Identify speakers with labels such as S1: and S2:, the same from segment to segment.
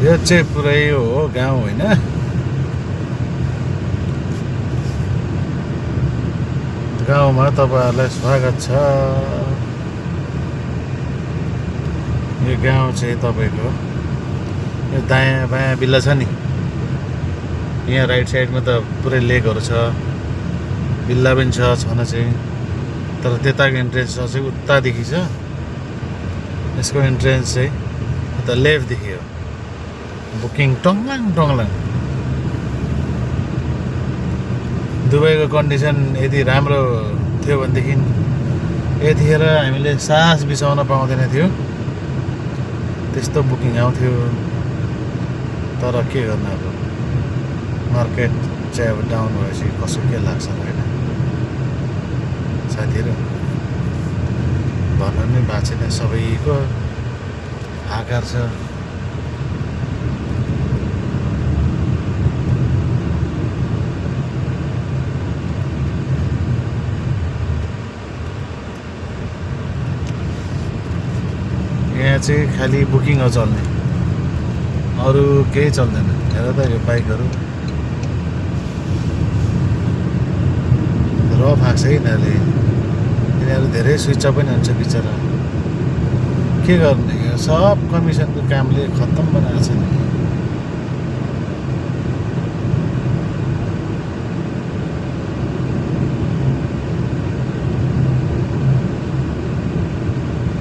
S1: यो चाहिँ पुरै हो गाउँ होइन। गाउँमा तपाईँहरूलाई स्वागत छ। यो गाउँ चाहिँ तपाईँको यो दायाँ बायाँ बिल्ला छ नि, यहाँ राइट साइडमा त पुरै लेकहरू छ, बिल्ला पनि छ छन चाहिँ। तर त्यताको इन्ट्रेन्स चाहिँ उतादेखि छ। यसको इन्ट्रेन्स चाहिँ उता लेफ्टदेखि हो। बुकिङ टङलाङ टङलाङ। दुबईको कन्डिसन यदि राम्रो थियो भनेदेखि यतिखेर हामीले सास बिसाउन पाउँदैन थियो, त्यस्तो बुकिङ आउँथ्यो। तर के गर्नु, अब मार्केट चाहिँ अब डाउन भएपछि कसो के लाग्छ होइन साथीहरू। भन्नु नै भएको छैन, सबैको आकार छ। यहाँ चाहिँ खालि बुकिङ हो चल्ने, अरू केही चल्दैन। हेर त यो बाइकहरू रफ आएको छ है यिनीहरूले। यिनीहरू धेरै स्विच अफ पनि हुन्छ बिचरा। के गर्ने, यो सब कमिसनको कामले खत्तम बनाएको छ नि।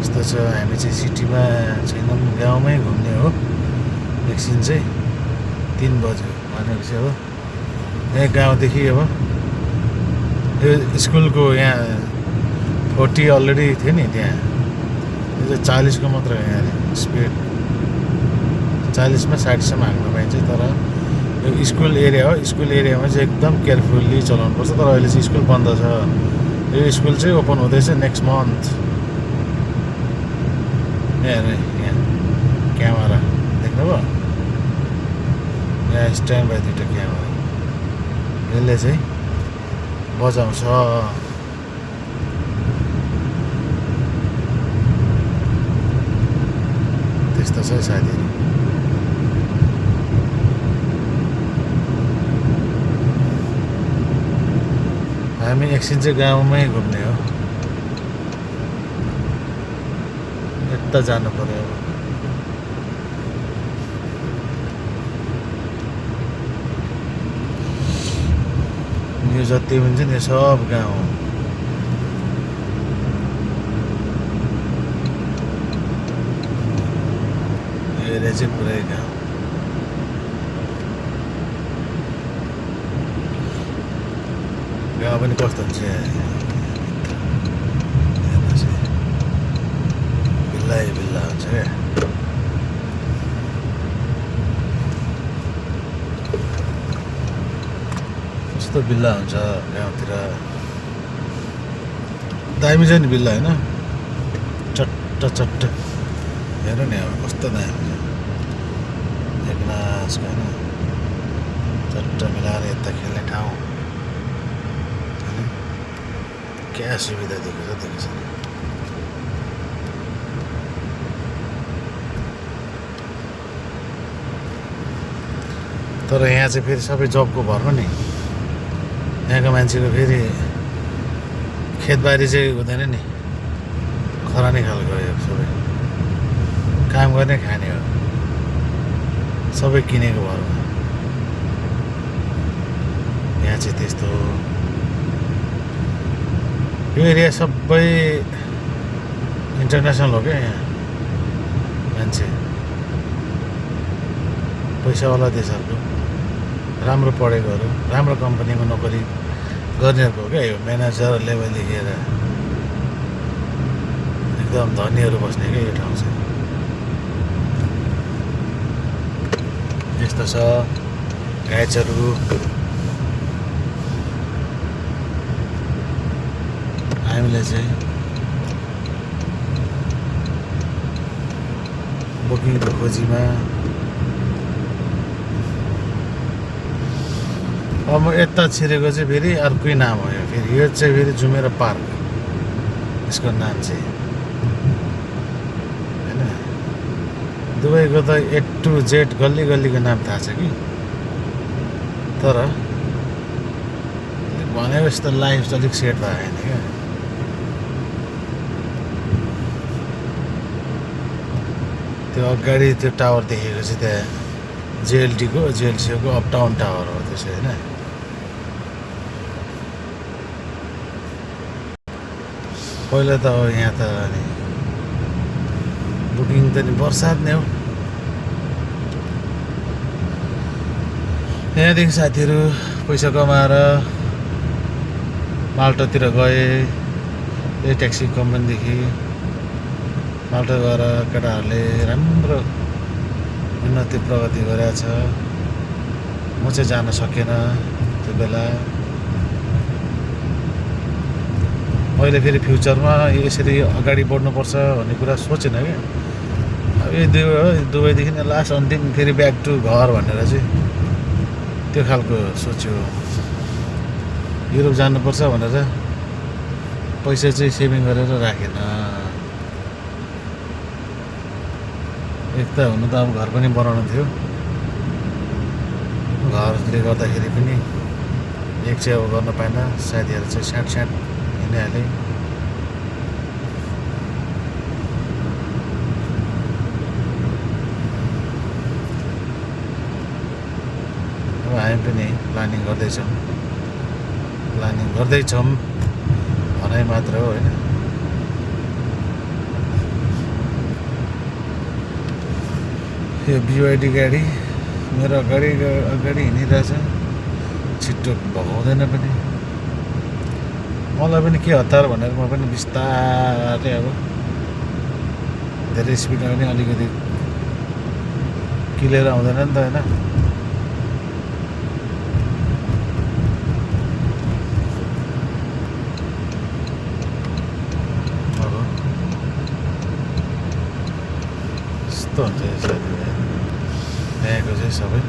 S1: यस्तो छ, हामी चाहिँ सिटीमा छैनौँ, गाउँमै घुम्ने हो। एकछिन चाहिँ 3 बज्यो भनेपछि हो यहाँ गाउँदेखि अब यो स्कुलको यहाँ 40 अलरेडी थियो नि, त्यहाँ यो चाहिँ 40 को मात्र हो। यहाँ स्पिड 40 मा 60 सम्म हाँक्न पाइन्छ। तर यो स्कुल एरिया हो, स्कुल एरियामा चाहिँ एकदम केयरफुल्ली चलाउनुपर्छ। तर अहिले चाहिँ स्कुल बन्द छ। यो स्कुल चाहिँ ओपन हुँदैछ नेक्स्ट मन्थ। यहाँ क्यामेरा देख्नुभयो, यहाँ स्ट्यान्ड बाई 2टा क्यामेरा, यसले चाहिँ बजाउँछ। त्यस्तो छ साथीहरू। हामी एकछिन चाहिँ गाउँमै घुम्ने हो। यता जानु पर्यो। यो जति पनि छ नि सब गाउँ हो। यो एरिया चाहिँ पुरै गाउँ। गाउँ पनि कस्तो हुन्छ, बिल्लै बिल्ला हुन्छ क्या। कस्तो बिल्ला हुन्छ गाउँतिर, दामी छ नि बिल्ला होइन, चट्ट चट्ट। हेर नि अब कस्तो दामी छ, एकनासको होइन, चट्ट मिलाएर यता खेल्ने ठाउँ। क्या सुविधा दिएको छ देखिन्छ। तर यहाँ चाहिँ फेरि सबै जबको भरमा नि, यहाँको मान्छेको फेरि खेतबारी चाहिँ हुँदैन नि, खरानी खालको यो सबै काम गर्ने खाने हो, सबै किनेको भरमा। यहाँ चाहिँ त्यस्तो हो। यो एरिया सबै इन्टरनेसनल हो क्या। यहाँ मान्छे पैसावाला देशहरूको, राम्रो पढेकोहरू, राम्रो कम्पनीमा नोकरी गर्नेहरूको हो क्या। यो म्यानेजर लेभलदेखि लिएर एकदम धनीहरू बस्ने क्या यो ठाउँ चाहिँ। यस्तो छ घाइचहरू। हामीले चाहिँ बुकिङको खोजीमा। अब म यता छिरेको चाहिँ फेरि अर्कै नाम हो। यो फेरि यो चाहिँ फेरि जुमेरा पार्क, यसको नाम चाहिँ होइन। दुबईको त A to Z गल्ली गल्लीको नाम थाहा छ कि, तर भनेको जस्तो लाइफ चाहिँ अलिक सेट भएको छैन क्या। त्यो अगाडि त्यो टावर देखेको चाहिँ त्यहाँ JLCको अपटाउन टावर हो त्यो चाहिँ होइन। पहिला त अब यहाँ त अनि बुकिङ त नि बर्सात नै हो। यहाँदेखि साथीहरू पैसा कमाएर माल्टातिर गए। यही ट्याक्सी कम्पनीदेखि माल्टा गएर केटाहरूले राम्रो उन्नति प्रगति गरेको छ। म चाहिँ जान सकेन त्यो बेला। मैले फेरि फ्युचरमा यसरी अगाडि बढ्नुपर्छ भन्ने कुरा सोचेन क्या। अब यो दुबईदेखि नै लास्ट अन्तिम फेरि ब्याक टु घर भनेर चाहिँ त्यो खालको सोच्यो। युरोप जानुपर्छ भनेर पैसा चाहिँ सेभिङ गरेर राखेन। एक त हुनु त अब घर पनि बनाउनु थियो, घरले गर्दाखेरि पनि एक चाहिँ अब गर्न पाएन। साथीहरू चाहिँ स्याट हिँडिहालेँ। अब हामी पनि प्लानिङ गर्दैछौँ भनाइ मात्र हो होइन। यो BYD गाडी मेरो अगाडि हिँडिरहेछ, छिट्टो भगाउँदैन पनि। मलाई पनि के हतार भनेर म पनि बिस्तारै अब धेरै स्पिडमा पनि अलिकति किलेर आउँदैन नि त होइन। अब यस्तो हुन्छ साथीभाइ, यहाँको चाहिँ सबै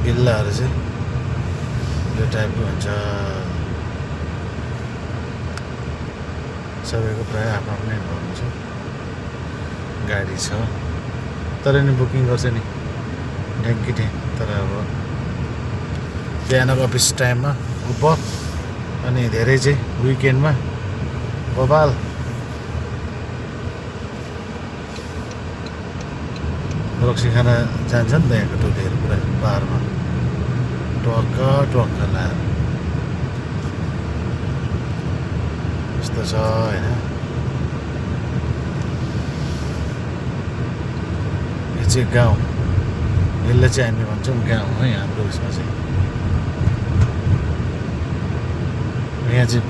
S1: बिल्लाहरू चाहिँ यो टाइपको हुन्छ। सबैको प्रायः आफ्नो आफ्नै घर हुन्छ, गाडी छ, तर नि बुकिङ गर्छ नि ढ्याङ्की ढ्याङ। तर अब बिहानको अफिस टाइममा उप अनि धेरै चाहिँ विकेन्डमा बबाल। रक्सी खान जान्छ नि त यहाँको टोलीहरू पुरा बारमा टक्क लाएर यस्तो छ होइन। यो चाहिँ गाउँ, यसलाई चाहिँ हामी भन्छौँ गाउँ है हाम्रो उसमा चाहिँ। यहाँ चाहिँ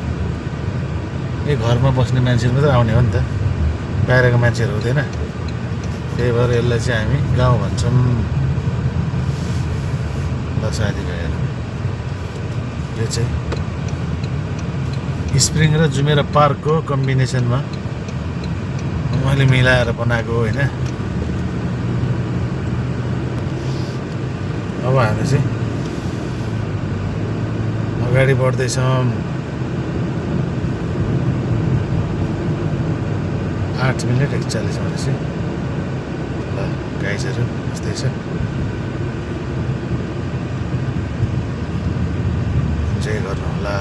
S1: यही घरमा बस्ने मान्छेहरू मात्रै आउने हो नि त, बाहिरको मान्छेहरू हुँदैन। त्यही भएर यसलाई चाहिँ हामी गाउँ भन्छौँ। ल साथीभाइहरू, यो चाहिँ स्प्रिङ र जुमेरा पार्कको कम्बिनेसनमा मैले मिलाएर बनाएको होइन। अब हामी चाहिँ अगाडि बढ्दैछौँ। 8 मिनट 41 भनेपछि ल गाइजहरू यस्तै छ। इन्जोय गर्नु होला।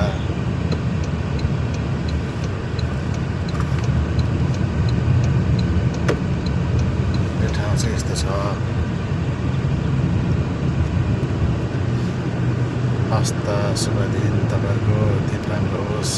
S1: यो ठाउँ चाहिँ यस्तो छ। हस्त शुभ दिन, तपाईँहरूको दिन राम्रो होस्।